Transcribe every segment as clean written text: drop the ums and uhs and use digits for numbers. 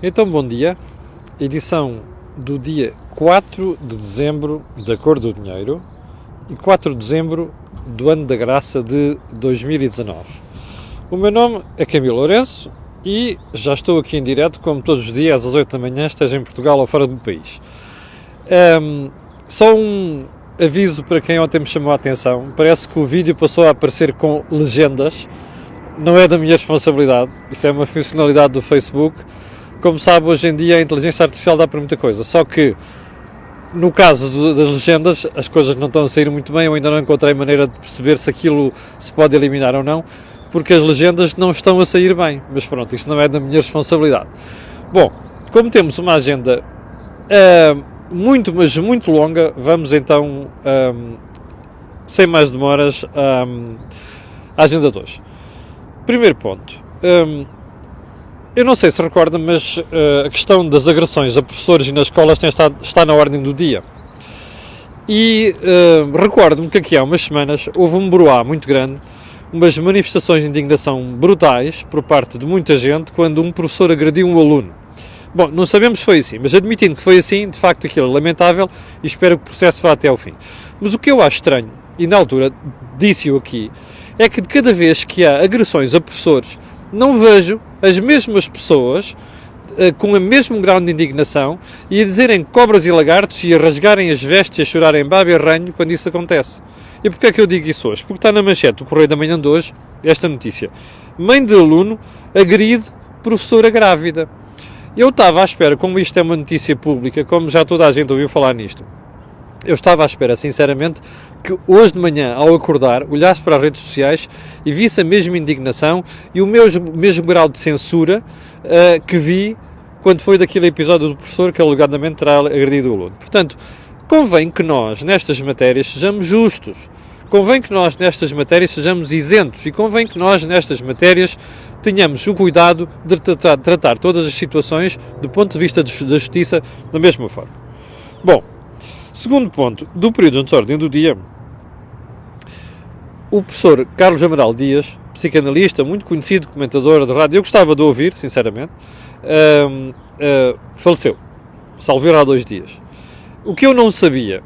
Então, bom dia. Edição do dia 4 de dezembro da Cor do Dinheiro e 4 de dezembro do ano da graça de 2019. O meu nome é Camilo Lourenço e já estou aqui em direto, como todos os dias, às 8 da manhã, esteja em Portugal ou fora do país. Só um aviso para quem ontem me chamou a atenção. Parece que o vídeo passou a aparecer com legendas. Não é da minha responsabilidade. Isso é uma funcionalidade do Facebook. Como sabe, hoje em dia a inteligência artificial dá para muita coisa. Só que, no caso das legendas, as coisas não estão a sair muito bem. Eu ainda não encontrei maneira de perceber se aquilo se pode eliminar ou não, porque as legendas não estão a sair bem. Mas pronto, isso não é da minha responsabilidade. Bom, como temos uma agenda muito, mas muito longa, vamos então, sem mais demoras, à agenda de hoje. Primeiro ponto. Eu não sei se recorda, mas a questão das agressões a professores e nas escolas está na ordem do dia. E recordo-me que aqui há umas semanas houve um broá muito grande, umas manifestações de indignação brutais por parte de muita gente quando um professor agrediu um aluno. Bom, não sabemos se foi assim, mas admitindo que foi assim, de facto aquilo é lamentável e espero que o processo vá até ao fim. Mas o que eu acho estranho, e na altura disse-o aqui, é que de cada vez que há agressões a professores, não vejo as mesmas pessoas com o mesmo grau de indignação e a dizerem cobras e lagartos e a rasgarem as vestes e a chorarem baba e ranho quando isso acontece. E porquê é que eu digo isso hoje? Porque está na manchete do Correio da Manhã de hoje esta notícia. Mãe de aluno agride professora grávida. Eu estava à espera, como isto é uma notícia pública, como já toda a gente ouviu falar nisto, eu estava à espera, sinceramente, que hoje de manhã, ao acordar, olhasse para as redes sociais e visse a mesma indignação e o mesmo grau de censura que vi quando foi daquele episódio do professor que alegadamente terá agredido o aluno. Portanto, convém que nós, nestas matérias, sejamos justos. Convém que nós, nestas matérias, sejamos isentos. E convém que nós, nestas matérias, tenhamos o cuidado de tratar todas as situações do ponto de vista da justiça da mesma forma. Bom, segundo ponto, do período de ordem do dia, o professor Carlos Amaral Dias, psicanalista, muito conhecido, comentador de rádio, eu gostava de ouvir, sinceramente, faleceu. Salvou há 2 dias. O que eu não sabia,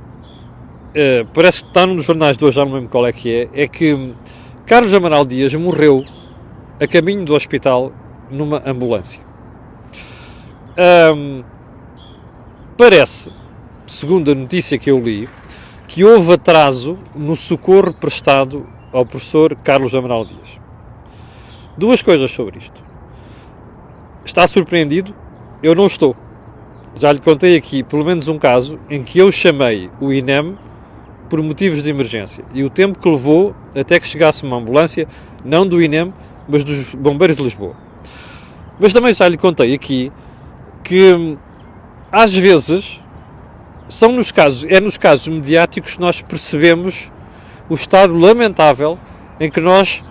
parece que está num dos jornais de hoje, já não lembro qual é que Carlos Amaral Dias morreu a caminho do hospital numa ambulância. Parece, segundo a notícia que eu li, que houve atraso no socorro prestado ao professor Carlos Amaral Dias. 2 coisas sobre isto. Está surpreendido? Eu não estou. Já lhe contei aqui, pelo menos um caso, em que eu chamei o INEM por motivos de emergência. E o tempo que levou até que chegasse uma ambulância, não do INEM, mas dos bombeiros de Lisboa. Mas também já lhe contei aqui que, às vezes, é nos casos mediáticos que nós percebemos o estado lamentável em que nós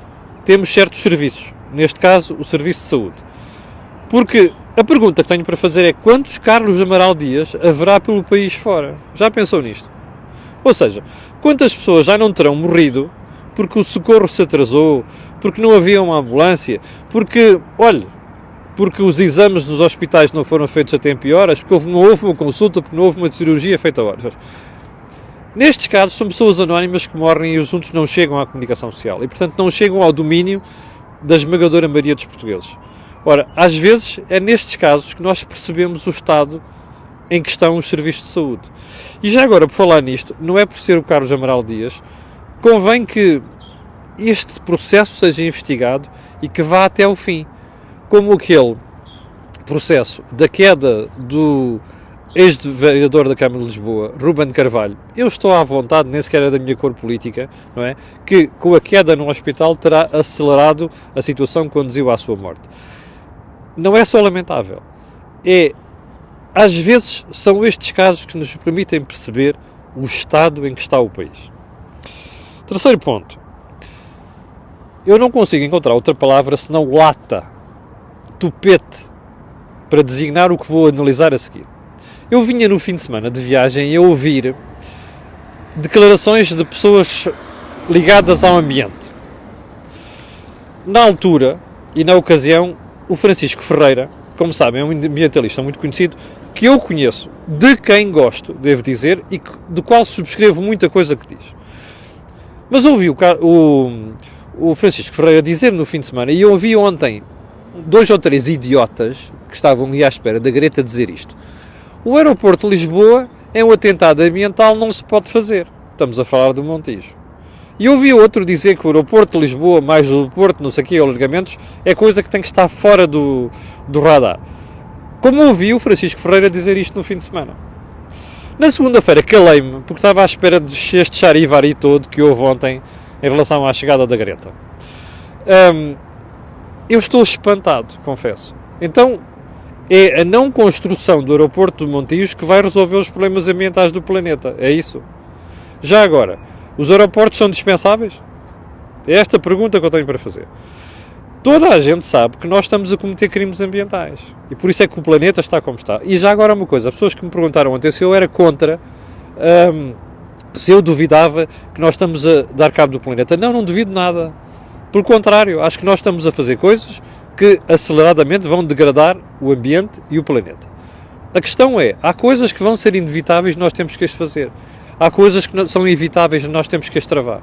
temos certos serviços. Neste caso, o Serviço de Saúde. Porque a pergunta que tenho para fazer é quantos Carlos Amaral Dias haverá pelo país fora? Já pensou nisto? Ou seja, quantas pessoas já não terão morrido porque o socorro se atrasou, porque não havia uma ambulância, porque os exames nos hospitais não foram feitos a tempo e horas, porque não houve uma consulta, porque não houve uma cirurgia feita a horas. Nestes casos, são pessoas anónimas que morrem e os assuntos não chegam à comunicação social e, portanto, não chegam ao domínio da esmagadora maioria dos portugueses. Ora, às vezes, é nestes casos que nós percebemos o estado em que estão os serviços de saúde. E já agora, por falar nisto, não é por ser o Carlos Amaral Dias, convém que este processo seja investigado e que vá até ao fim. Como aquele processo da queda do ex-vereador da Câmara de Lisboa, Ruben Carvalho. Eu estou à vontade, nem sequer é da minha cor política, não é? Que com a queda no hospital terá acelerado a situação que conduziu à sua morte. Não é só lamentável. Às vezes, são estes casos que nos permitem perceber o estado em que está o país. Terceiro ponto. Eu não consigo encontrar outra palavra senão lata, tupete, para designar o que vou analisar a seguir. Eu vinha no fim de semana de viagem a ouvir declarações de pessoas ligadas ao ambiente. Na altura, e na ocasião, o Francisco Ferreira, como sabem, é um ambientalista muito conhecido, que eu conheço, de quem gosto, devo dizer, e do qual subscrevo muita coisa que diz. Mas ouvi o Francisco Ferreira dizer no fim de semana, e eu ouvi ontem 2 ou 3 idiotas que estavam ali à espera da Greta dizer isto. O aeroporto de Lisboa é um atentado ambiental, não se pode fazer. Estamos a falar do Montijo. E ouvi outro dizer que o aeroporto de Lisboa, mais o Porto, não sei o quê, alargamentos, é coisa que tem que estar fora do radar. Como ouvi o Francisco Ferreira dizer isto no fim de semana. Na segunda-feira calei-me, porque estava à espera deste charivari todo que houve ontem em relação à chegada da Greta. Eu estou espantado, confesso. Então, é a não construção do aeroporto de Montijo que vai resolver os problemas ambientais do planeta. É isso. Já agora, os aeroportos são dispensáveis? É esta a pergunta que eu tenho para fazer. Toda a gente sabe que nós estamos a cometer crimes ambientais. E por isso é que o planeta está como está. E já agora uma coisa, as pessoas que me perguntaram ontem se eu era contra, se eu duvidava que nós estamos a dar cabo do planeta. Não duvido nada. Pelo contrário, acho que nós estamos a fazer coisas que aceleradamente vão degradar o ambiente e o planeta. A questão é, há coisas que vão ser inevitáveis e nós temos que as fazer. Há coisas que são evitáveis e nós temos que as travar.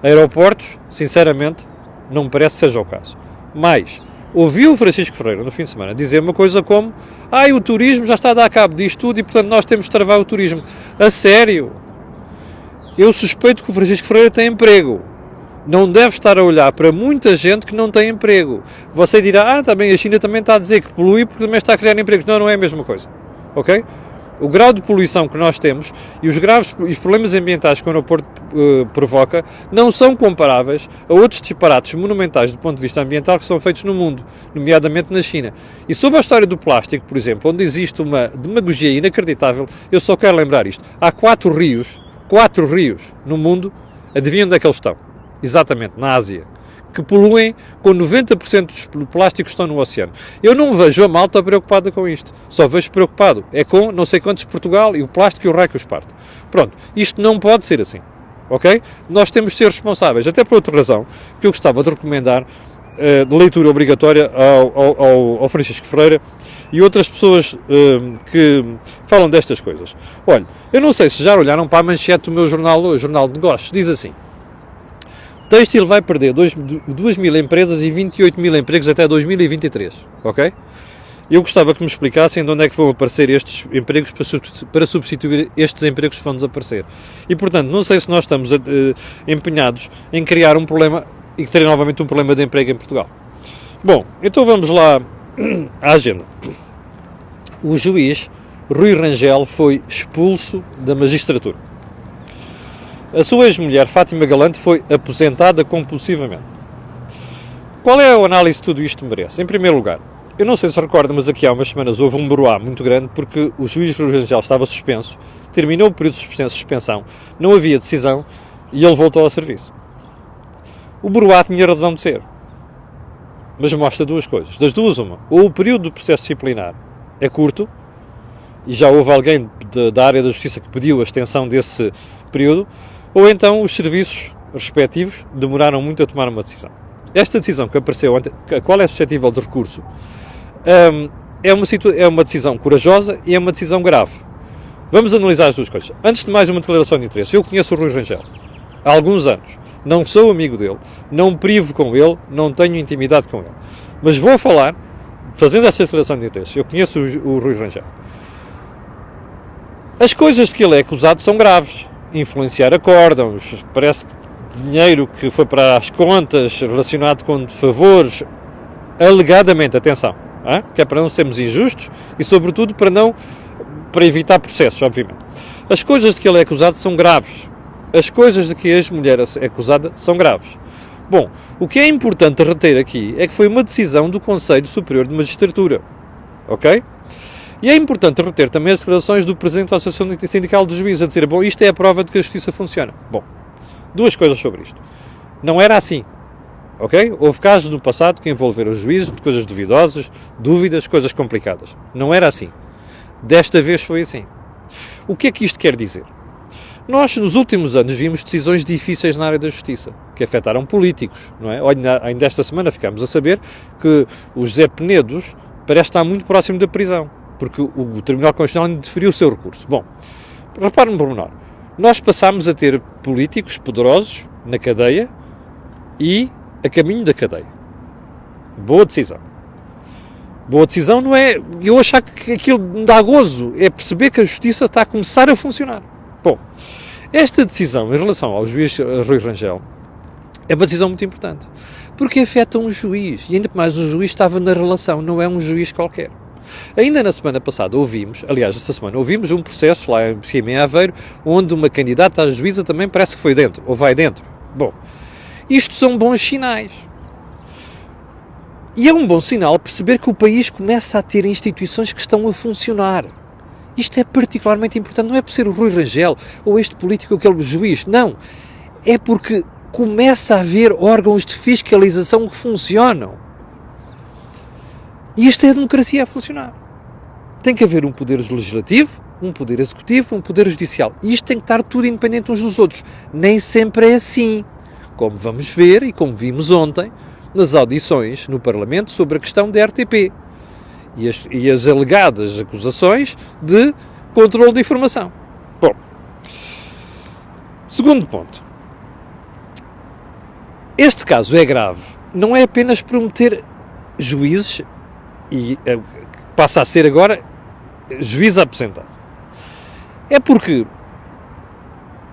Aeroportos, sinceramente, não me parece que seja o caso. Mas, ouvi o Francisco Ferreira no fim de semana dizer uma coisa como o turismo já está a dar cabo disto tudo e, portanto, nós temos de travar o turismo. A sério? Eu suspeito que o Francisco Ferreira tem emprego. Não deve estar a olhar para muita gente que não tem emprego. Você dirá, também a China também está a dizer que polui porque também está a criar empregos. Não é a mesma coisa. Ok? O grau de poluição que nós temos e os problemas ambientais que o aeroporto provoca não são comparáveis a outros disparates monumentais do ponto de vista ambiental que são feitos no mundo, nomeadamente na China. E sobre a história do plástico, por exemplo, onde existe uma demagogia inacreditável, eu só quero lembrar isto. Há 4 rios no mundo, adivinham onde é que eles estão? Exatamente, na Ásia, que poluem com 90% dos plásticos que estão no oceano. Eu não vejo a malta preocupada com isto. Só vejo preocupado. É com não sei quantos Portugal e o plástico e o raio que os parte. Pronto. Isto não pode ser assim. Ok? Nós temos de ser responsáveis. Até por outra razão, que eu gostava de recomendar de leitura obrigatória ao Francisco Ferreira e outras pessoas que falam destas coisas. Olha, eu não sei se já olharam para a manchete do meu jornal hoje, Jornal de Negócios. Diz assim: Têxtil vai perder 2.000 empresas e 28.000 empregos até 2023, ok? Eu gostava que me explicassem de onde é que vão aparecer estes empregos para substituir estes empregos que vão desaparecer. E, portanto, não sei se nós estamos empenhados em criar um problema e ter novamente um problema de emprego em Portugal. Bom, então vamos lá à agenda. O juiz Rui Rangel foi expulso da magistratura. A sua ex-mulher, Fátima Galante, foi aposentada compulsivamente. Qual é a análise que tudo isto merece? Em primeiro lugar, eu não sei se recorda, mas aqui há umas semanas houve um broá muito grande porque o juiz Rui Rangel estava suspenso, terminou o período de suspensão, não havia decisão e ele voltou ao serviço. O broá tinha razão de ser, mas mostra duas coisas. Das duas, uma, ou o período do processo disciplinar é curto, e já houve alguém da área da justiça que pediu a extensão desse período, ou então os serviços respectivos demoraram muito a tomar uma decisão. Esta decisão que apareceu ontem, a qual é suscetível de recurso, é uma decisão corajosa e é uma decisão grave. Vamos analisar as duas coisas. Antes de mais, uma declaração de interesse. Eu conheço o Rui Rangel há alguns anos. Não sou amigo dele, não privo com ele, não tenho intimidade com ele. Mas vou falar, fazendo esta declaração de interesse, eu conheço o Rui Rangel. As coisas de que ele é acusado são graves. Influenciar acórdãos, parece que dinheiro que foi para as contas relacionado com favores, alegadamente, atenção, que é para não sermos injustos e, sobretudo, para evitar processos, obviamente. As coisas de que ele é acusado são graves. As coisas de que a ex-mulher é acusada são graves. Bom, o que é importante reter aqui é que foi uma decisão do Conselho Superior de Magistratura, ok? E é importante reter também as declarações do Presidente da Associação Sindical dos Juízes a dizer, bom, isto é a prova de que a justiça funciona. Bom, duas coisas sobre isto. Não era assim, ok? Houve casos no passado que envolveram os juízes de coisas duvidosas, dúvidas, coisas complicadas. Não era assim. Desta vez foi assim. O que é que isto quer dizer? Nós, nos últimos anos, vimos decisões difíceis na área da justiça, que afetaram políticos, não é? Ainda esta semana ficámos a saber que o José Penedos parece estar muito próximo da prisão, porque o Tribunal Constitucional indeferiu o seu recurso. Bom, repare no pormenor. Nós passámos a ter políticos poderosos na cadeia e a caminho da cadeia. Boa decisão. Boa decisão não é eu achar que aquilo me dá gozo, é perceber que a justiça está a começar a funcionar. Bom, esta decisão em relação ao juiz Rui Rangel é uma decisão muito importante, porque afeta um juiz, e ainda mais o juiz estava na relação, não é um juiz qualquer. Ainda na semana passada esta semana ouvimos um processo lá em cima em Aveiro, onde uma candidata à juíza também parece que foi dentro, ou vai dentro. Bom, isto são bons sinais. E é um bom sinal perceber que o país começa a ter instituições que estão a funcionar. Isto é particularmente importante, não é por ser o Rui Rangel ou este político ou aquele juiz, não. É porque começa a haver órgãos de fiscalização que funcionam. E isto é a democracia a funcionar. Tem que haver um poder legislativo, um poder executivo, um poder judicial. E isto tem que estar tudo independente uns dos outros. Nem sempre é assim. Como vamos ver e como vimos ontem, nas audições no Parlamento sobre a questão da RTP e as alegadas acusações de controle de informação. Bom, segundo ponto. Este caso é grave, não é apenas prometer juízes e passa a ser agora juiz aposentado. É porque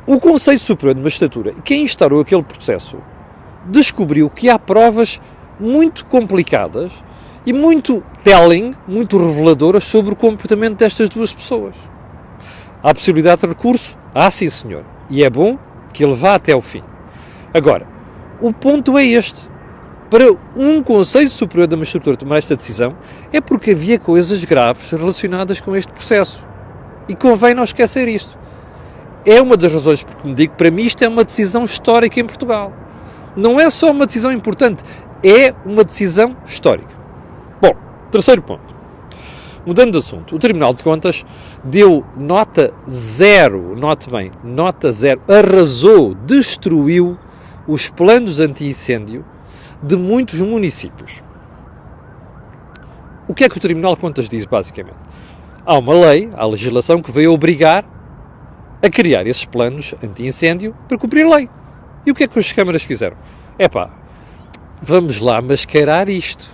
o Conselho Superior de Magistratura, quem instaurou aquele processo, descobriu que há provas muito complicadas e muito telling, muito reveladoras sobre o comportamento destas duas pessoas. Há possibilidade de recurso? Ah, sim, senhor. E é bom que ele vá até ao fim. Agora, o ponto é este. Para um Conselho Superior da Magistratura tomar esta decisão, é porque havia coisas graves relacionadas com este processo. E convém não esquecer isto. É uma das razões porque me digo, para mim isto é uma decisão histórica em Portugal. Não é só uma decisão importante, é uma decisão histórica. Bom, terceiro ponto. Mudando de assunto, o Tribunal de Contas deu nota 0, note bem, nota 0, arrasou, destruiu os planos anti-incêndio de muitos municípios. O que é que o Tribunal de Contas diz, basicamente? Há uma lei, há legislação que veio obrigar a criar esses planos anti-incêndio para cumprir a lei. E o que é que as câmaras fizeram? Vamos lá mascarar isto.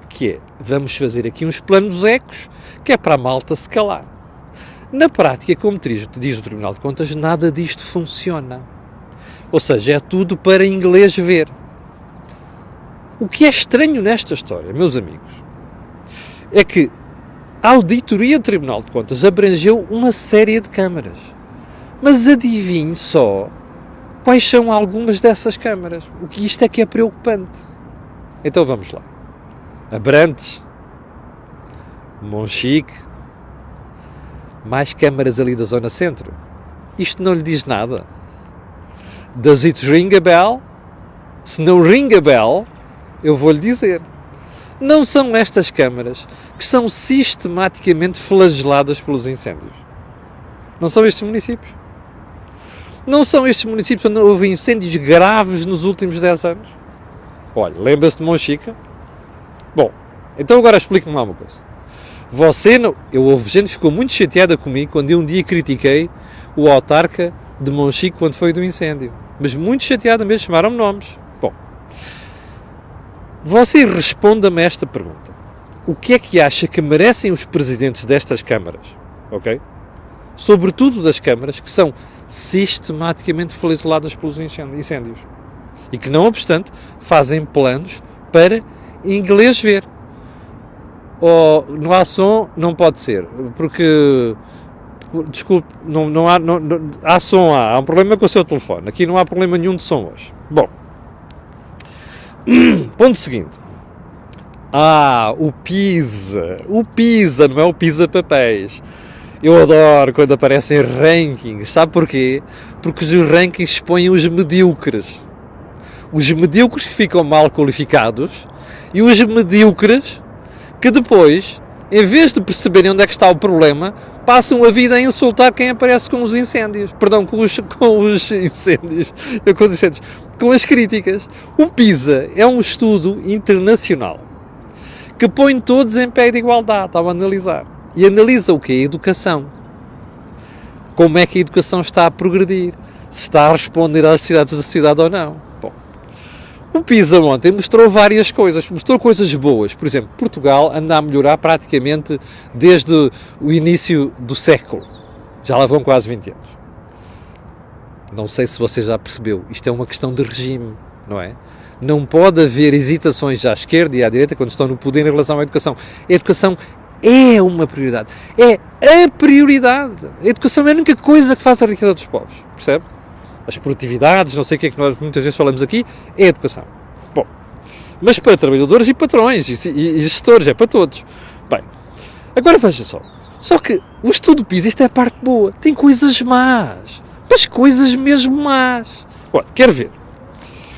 Que é, vamos fazer aqui uns planos ecos, que é para a malta se calar. Na prática, como diz o Tribunal de Contas, nada disto funciona. Ou seja, é tudo para inglês ver. O que é estranho nesta história, meus amigos, é que a auditoria do Tribunal de Contas abrangeu uma série de câmaras. Mas adivinhe só quais são algumas dessas câmaras. O que isto é que é preocupante. Então vamos lá. Abrantes, Monchique, mais câmaras ali da zona centro. Isto não lhe diz nada. Does it ring a bell? Se não ring a bell, eu vou-lhe dizer. Não são estas câmaras que são sistematicamente flageladas pelos incêndios. Não são estes municípios. Não são estes municípios onde houve incêndios graves nos últimos 10 anos. Olha, lembra-se de Monchique? Bom, então agora explique-me lá uma coisa. Houve gente que ficou muito chateada comigo quando eu um dia critiquei o autarca de Monchique quando foi do incêndio. Mas muito chateada mesmo, chamaram-me nomes. Bom, você responda-me esta pergunta. O que é que acha que merecem os presidentes destas câmaras? Ok? Sobretudo das câmaras que são sistematicamente flageladas pelos incêndios. E que, não obstante, fazem planos para inglês ver. Ou no há som, não pode ser. Porque, desculpe, há som, há um problema com o seu telefone. Aqui não há problema nenhum de som hoje. Bom, ponto seguinte. O PISA, não é o PISA papéis. Eu adoro quando aparecem rankings. Sabe porquê? Porque os rankings expõem os medíocres. Os medíocres que ficam mal qualificados e os medíocres que depois, em vez de perceberem onde é que está o problema, passam a vida a insultar quem aparece com os incêndios. Perdão, com as críticas. O PISA é um estudo internacional que põe todos em pé de igualdade ao analisar. E analisa o quê? A educação. Como é que a educação está a progredir? Se está a responder às necessidades da sociedade ou não. Bom, o PISA ontem mostrou várias coisas. Mostrou coisas boas. Por exemplo, Portugal anda a melhorar praticamente desde o início do século. Já lá vão quase 20 anos. Não sei se você já percebeu. Isto é uma questão de regime, não é? Não pode haver hesitações à esquerda e à direita quando estão no poder em relação à educação. A educação é uma prioridade. É a prioridade. A educação é a única coisa que faz a riqueza dos povos. Percebe? As produtividades, não sei o que é que nós muitas vezes falamos aqui, é a educação. Bom, mas para trabalhadores e patrões e gestores, é para todos. Bem, agora veja só. Só que o estudo PISA, isto é a parte boa. Tem coisas más. Mas coisas mesmo más. Olha, quero ver.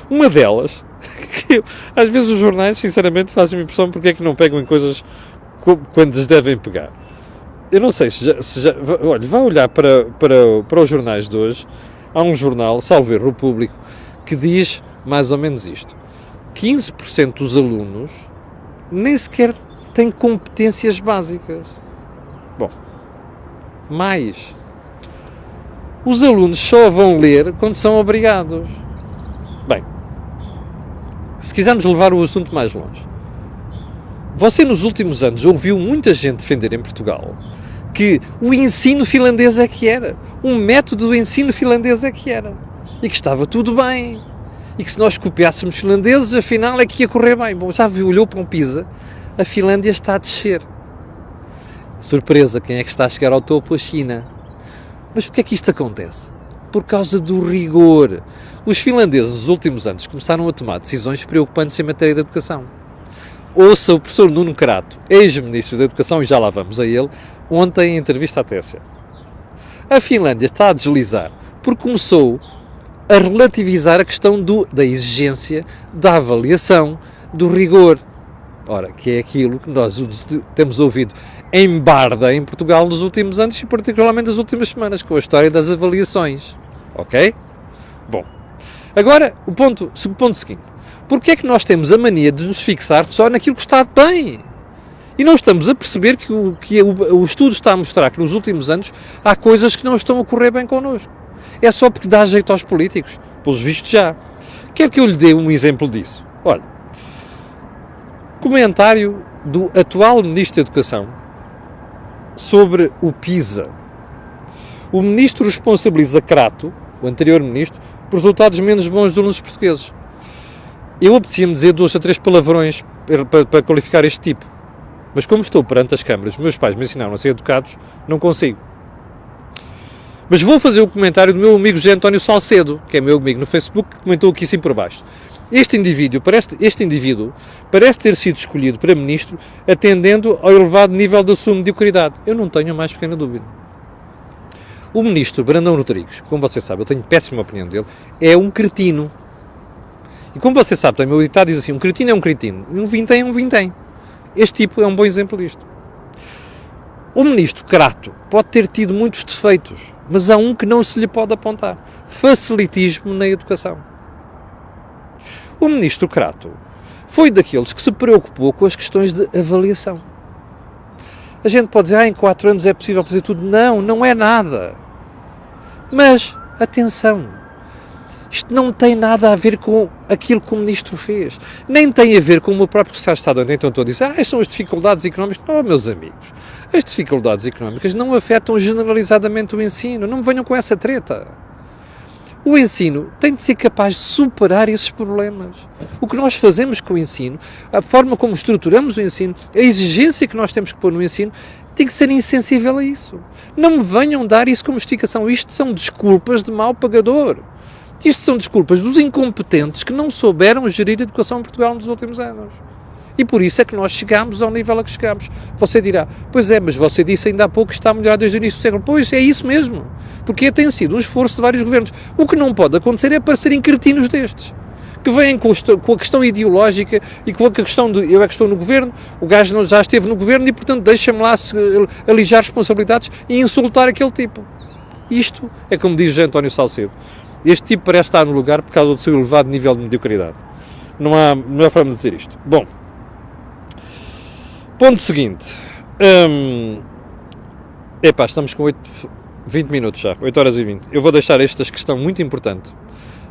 Uma delas, que às vezes os jornais, sinceramente, fazem-me impressão porque é que não pegam em coisas quando as devem pegar. Eu não sei se já olha, vai olhar para os jornais de hoje. Há um jornal, salvo erro, o Público, que diz mais ou menos isto. 15% dos alunos nem sequer têm competências básicas. Bom, mais. Os alunos só vão ler quando são obrigados. Bem, se quisermos levar o assunto mais longe, você nos últimos anos ouviu muita gente defender em Portugal que o ensino finlandês é que era, um método do ensino finlandês é que era, e que estava tudo bem, e que se nós copiássemos finlandeses, afinal é que ia correr bem. Bom, já olhou para um PISA, a Finlândia está a descer. Surpresa, quem é que está a chegar ao topo? A China. Mas porquê é que isto acontece? Por causa do rigor. Os finlandeses nos últimos anos começaram a tomar decisões preocupantes em matéria de educação. Ouça o professor Nuno Crato, ex-ministro da Educação, e já lá vamos a ele, ontem em entrevista à TSE. A Finlândia está a deslizar porque começou a relativizar a questão da exigência, da avaliação, do rigor. Ora, que é aquilo que nós temos ouvido em barda em Portugal nos últimos anos e particularmente nas últimas semanas, com a história das avaliações. Ok? Bom, agora o ponto seguinte. Porquê é que nós temos a mania de nos fixar só naquilo que está bem? E não estamos a perceber que o estudo está a mostrar que nos últimos anos há coisas que não estão a correr bem connosco. É só porque dá jeito aos políticos. Pelos vistos já. Quer que eu lhe dê um exemplo disso? Olha, comentário do atual Ministro da Educação sobre o PISA. O Ministro responsabiliza Crato, o anterior Ministro, por resultados menos bons dos alunos portugueses. Eu apetecia-me dizer 2 a 3 palavrões para qualificar este tipo. Mas como estou perante as câmaras, meus pais me ensinaram a ser educados, não consigo. Mas vou fazer o comentário do meu amigo José António Salcedo, que é meu amigo no Facebook, que comentou aqui assim por baixo. Este indivíduo parece ter sido escolhido para ministro atendendo ao elevado nível da sua mediocridade. Eu não tenho a mais pequena dúvida. O ministro Brandão Rodrigues, como você sabe, eu tenho péssima opinião dele, é um cretino. E como você sabe, também o ditado diz assim, um cretino é um cretino, um vintém é um vintém. Este tipo é um bom exemplo disto. O ministro Crato pode ter tido muitos defeitos, mas há um que não se lhe pode apontar. Facilitismo na educação. O ministro Crato foi daqueles que se preocupou com as questões de avaliação. A gente pode dizer, em 4 anos é possível fazer tudo. Não, não é nada. Mas, atenção, isto não tem nada a ver com aquilo que o ministro fez. Nem tem a ver com o meu próprio secretário de Estado, onde então estou a dizer, são as dificuldades económicas. Não, meus amigos, as dificuldades económicas não afetam generalizadamente o ensino. Não me venham com essa treta. O ensino tem de ser capaz de superar esses problemas. O que nós fazemos com o ensino, a forma como estruturamos o ensino, a exigência que nós temos que pôr no ensino, tem que ser insensível a isso. Não me venham dar isso como justificação. Isto são desculpas de mau pagador. Isto são desculpas dos incompetentes que não souberam gerir a educação em Portugal nos últimos anos. E por isso é que nós chegámos ao nível a que chegámos. Você dirá, pois é, mas você disse ainda há pouco que está a melhorar desde o início do século. Pois, é isso mesmo. Porque tem sido um esforço de vários governos. O que não pode acontecer é aparecerem cretinos destes, que vêm com a questão ideológica e com a questão de eu é que estou no governo, o gajo já esteve no governo e, portanto, deixa-me lá alijar responsabilidades e insultar aquele tipo. Isto é como diz José António Salcedo. Este tipo parece estar no lugar por causa do seu elevado nível de mediocridade. Não há forma de dizer isto. Bom, Ponto seguinte. Epá, estamos com 20 minutos já, 8 horas e 20. Eu vou deixar esta questão muito importante.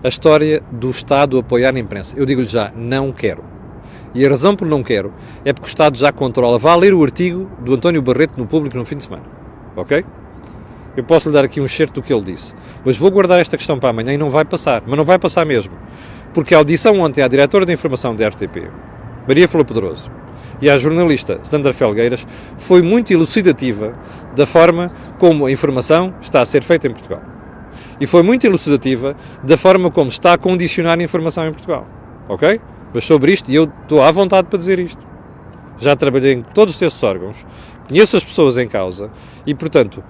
A história do Estado apoiar a imprensa. Eu digo-lhe já, não quero. E a razão por não quero é porque o Estado já controla. Vá ler o artigo do António Barreto no Público no fim de semana. Ok? Eu posso lhe dar aqui um excerto do que ele disse. Mas vou guardar esta questão para amanhã e não vai passar. Mas não vai passar mesmo. Porque a audição ontem à diretora de informação da RTP, Maria Flor Pedroso, e à jornalista Sandra Felgueiras, foi muito elucidativa da forma como a informação está a ser feita em Portugal. E foi muito elucidativa da forma como está a condicionar a informação em Portugal. Ok? Mas sobre isto, e eu estou à vontade para dizer isto. Já trabalhei em todos esses órgãos, conheço as pessoas em causa e, portanto,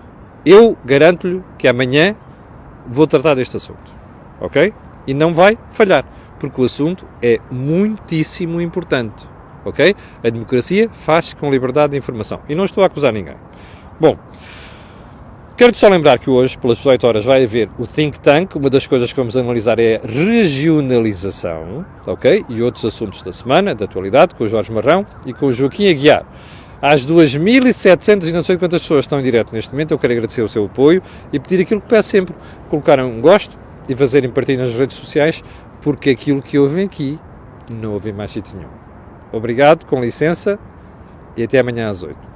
eu garanto-lhe que amanhã vou tratar deste assunto. Ok? E não vai falhar, porque o assunto é muitíssimo importante. Ok? A democracia faz-se com liberdade de informação. E não estou a acusar ninguém. Bom, quero-te só lembrar que hoje, pelas 18 horas, vai haver o Think Tank. Uma das coisas que vamos analisar é a regionalização, ok? E outros assuntos da semana, da atualidade, com o Jorge Marrão e com o Joaquim Aguiar. Às 2.700 e não sei quantas pessoas estão em direto neste momento, eu quero agradecer o seu apoio e pedir aquilo que peço sempre, colocar um gosto e fazerem partilha nas redes sociais, porque aquilo que ouvem aqui não ouvem mais sítio nenhum. Obrigado, com licença, e até amanhã às 8.